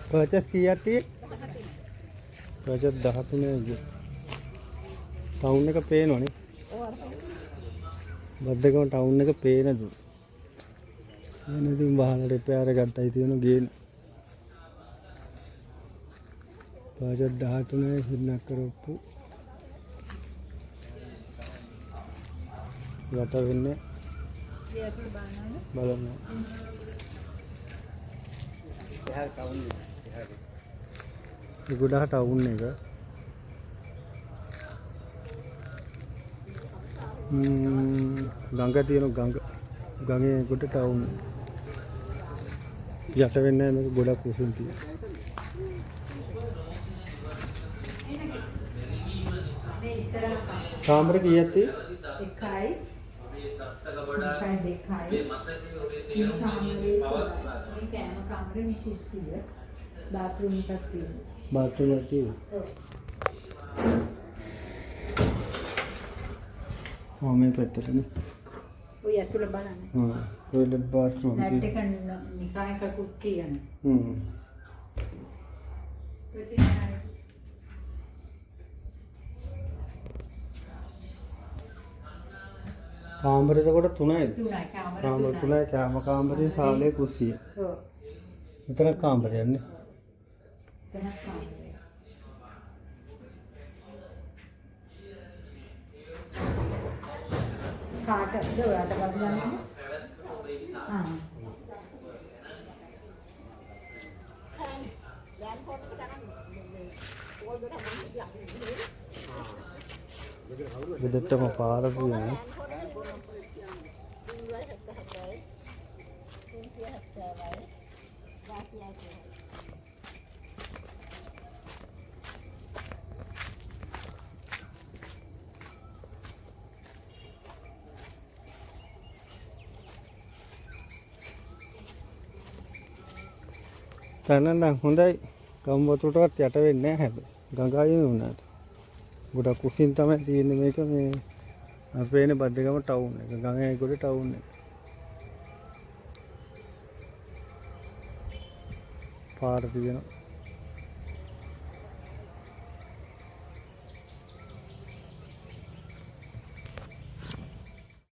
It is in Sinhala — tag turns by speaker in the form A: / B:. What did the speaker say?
A: පර්චස් කීයක් තියෙන්නේ? පර්චස් 13යි. ටවුන් එක පේනවනේ. බද්දකම ටවුන් එක පේනද? එනදී වාහන රිපෙයාර් ගත්තයි තියෙන ගේන. පර්චස් 13යි හින්නක් කරපු. යට වෙන්නේ බලන්න. එහා ටවුන් එක. ඒ ගොඩාක් ටවුන් එක. ගඟ තියෙන ගඟේ ගොඩ ටවුන්. යට වෙන්නේ මේක ගොඩක් උසින් තියෙන. කාමර කීයක් තියෙන්නේ?
B: එකයි දෙකයි මේ කෑම කාමරේ 20ක් බාත්රූම් එකක් තියෙනවා.
A: බාත්රූම් එකක් තියෙනවා. ඔව්. මේ පැත්තටනේ.
B: ඔය ඇතුළ බලන්න.
A: හා. ටොයිලට් බාත්රූම්
B: තියෙනවා. නැට් එක නිකන් එකකුත් තියෙනවා.
A: කාමර එතකොට 3යිද?
B: 3යි
A: කාමර 3යි කෑම කාමරේ ශාලයේ කුස්සිය.
B: ඔව්.
A: මෙතන කාමරයක් නේ.
B: එතන කාමරය. කාටද ඔයාලට බලන්නේ? ආ.
A: ගෙදරටම පාර තියෙනවා. තනනම් හොඳයි. ගම්වතුරටවත් යට වෙන්නේ නැහැ හැබැයි. ගඟායේ වුණාට. ගොඩක් කුසින් තමයි තියෙන්නේ මේක මේ අපේනේ බද්දගම ටවුන් එක. ගඟේ ගොඩ ටවුන් එක. පාර තියෙනවා.